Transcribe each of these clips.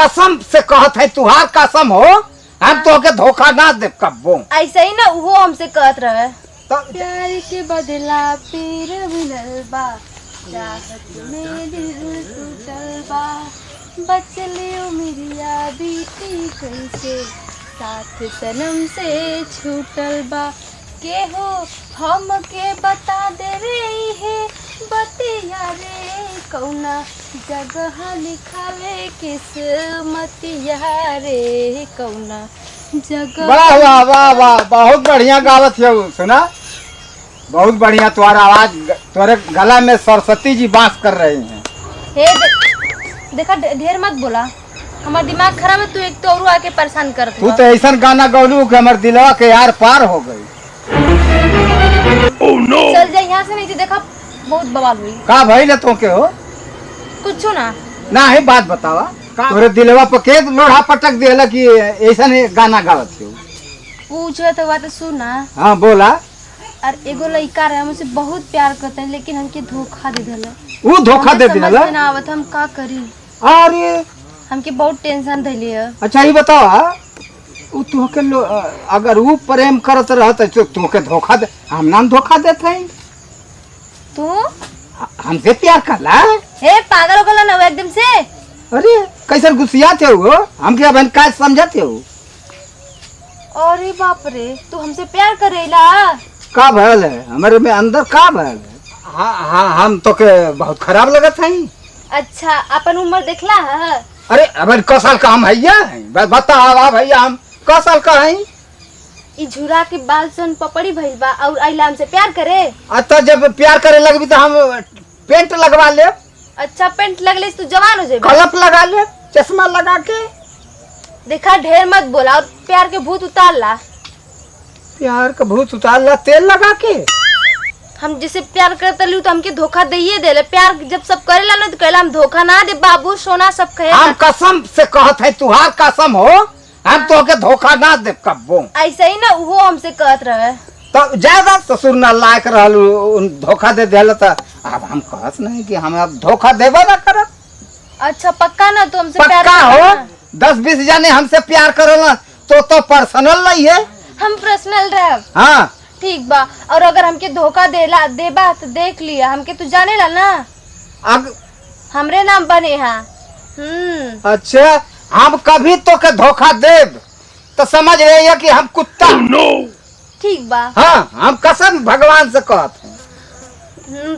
कसम से कहत है, तुहार कसम हो, हम तो के धोखा ना दे कब्बो। ऐसे ही ना वो हमसे कहत रहे तो प्यार के बदला पीर मिलल बा, चाहत में दिल टूटल बा, बचले उमिरिया बीती कैसे, साथ सनम से छूटल बा, के हो हम के बता दे रे है बतिया रे, कौना जगह लिखाले किस्मतिया रे, कौना जगह। वाह वाह वाह वाह, बहुत बढ़िया गावत है। सुना, बहुत बढ़िया। तुम्हारा आवाज, तुम्हारे गला में सरस्वती जी बास कर रही हैं। हे देखा, ढेर मत बोला, हमार दिमाग खराब है। तू एक तो और आके परेशान कर तू तो ऐसा गाना गौलू कि हमारे दिलवा के यार पार हो गई। oh, no. चल जा यहाँ से, नहीं थी देखा बहुत बवाल हुई। का भाई ले तो के हो कुछ ना है, बात बतावा। तोरे दिलवा पर के लोढ़ा पटक देला कि ऐसा गाना गावत हो? पूछे तो बात सुना। हाँ बोला। और एगो लड़का रहे, मुझसे बहुत प्यार करता है, लेकिन हमके धोखा दे दिला। वो धोखा दे दिला? समझ में ना आवत हम का करी। अरे हमके बहुत टेंशन धैली है। अच्छा ये बतावा, तोहके अगर वो प्रेम करत रहत तो तोहके धोखा दे, हम नाम धोखा देते हैं? तू हमसे प्यार करला? हे पागल हो गला ना एकदम से। अरे कैसे गुस्सियाते हो? हमके अब का समझाते हो? अरे बाप रे, तू हमसे प्यार करेला? का भयल है हमारे में अंदर, का भयल है? हाँ हाँ, हम तो के बहुत खराब लगत है। अच्छा, अपन उम्र देखला है? अरे अब क साल का हम भैया है, बता भैया हम क साल का है? ई झुरा के बाल सन पपड़ी भइल बा और आइला हमसे प्यार करे। अच्छा, जब प्यार करे लगबी तो हम पेंट लगवा ले। अच्छा, पेंट लगले तू जवान हो जाएगा। कलप लगा ले, चश्मा लगा के। देखा, ढेर मत बोला और प्यार के भूत उतार ला। प्यार का भूत उतार ला तेल लगा के? हम जिसे प्यार करते लू तो हमके धोखा दे देले। प्यार जब सब करेला ना तो कहला हम धोखा ना दे बाबू सोना सब कहे। हम कसम से कहत है, तुहार कसम हो, हम तो के धोखा ना दे कब्बो। ऐसे ही ना वो हमसे कहत रहे। तो ज्यादा ससुर ना लायक रहलू, धोखा दे देला तो अब हम कहत नहीं कि हम अब धोखा देबा ना करत। अच्छा पक्का ना? तो हमसे प्यार पक्का हो? करना? 10-20 जाने हमसे प्यार करला तो पर्सनल नहीं है। हम पर्सनल रहे। हाँ ठीक बा। और अगर हमके धोखा देबा तो देख लिया, हमके तू जाने ला ना, हमरे नाम बने हा। अच्छा, हम कभी तो के धोखा देब तो समझ रही है कि हम कुत्ता। no. ठीक बा। हाँ, हम कसम भगवान से कहते हैं।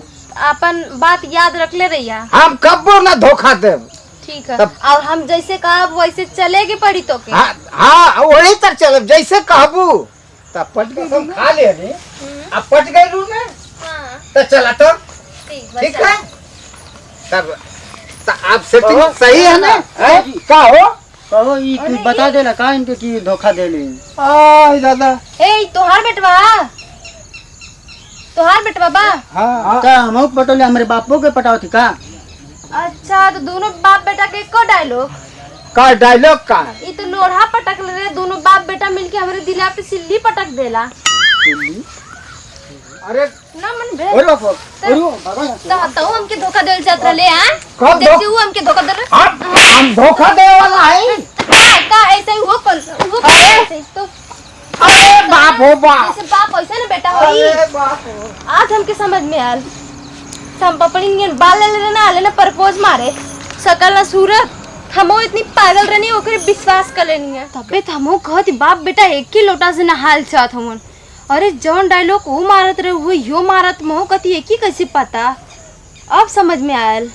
अपन बात याद रख ले रही है। हम कब्बो ना धोखा देब। ठीक है। और हम जैसे कहा वैसे चलेगी पड़ी तो के। हाँ वही तक चले जैसे कहबू। तब पट गई खा ले रे, अब पट गई रू में। हाँ। तो चला तो ठीक है। तब आप सेटिंग सही है ना? का हो कहो ई बता देला का इनके की धोखा देली? आय दादा, ए तोहार बेटवा बा। हाँ का हमहु पटोले हमरे बापो के पटावती का? अच्छा, तो दोनों बाप बेटा के को डायलॉग का डायलॉग का? ये तो लोढ़ा पटक ले, दोनों बाप बेटा मिलके हमारे दिला पे सिल्ली पटक देला। अरे ना मन बे और बाप तो हमके धोखा देल चाहत रहे हैं। कब देखिए वो हमके धोखा दे रहे। हम धोखा दे वाला है का ऐसे ही वो ऐसे तो। अरे बाप हो बाप, जैसे बाप ऐसे ना बेटा होई। अरे बाप हो। आज हमके समझ में आयल। हम पपड़ी ने बाल ले ना प्रपोज मारे सकल ना सूरत। हमो इतनी पागल रहनी ओकरे विश्वास कर लेनी है। तबे तो हमो कहती बाप बेटा एक ही लोटा से नहाल चाहत हमन। अरे जौन डायलॉग वो मारत रहे वो यो मारत मो कती एक ही कैसे पता। अब समझ में आयल।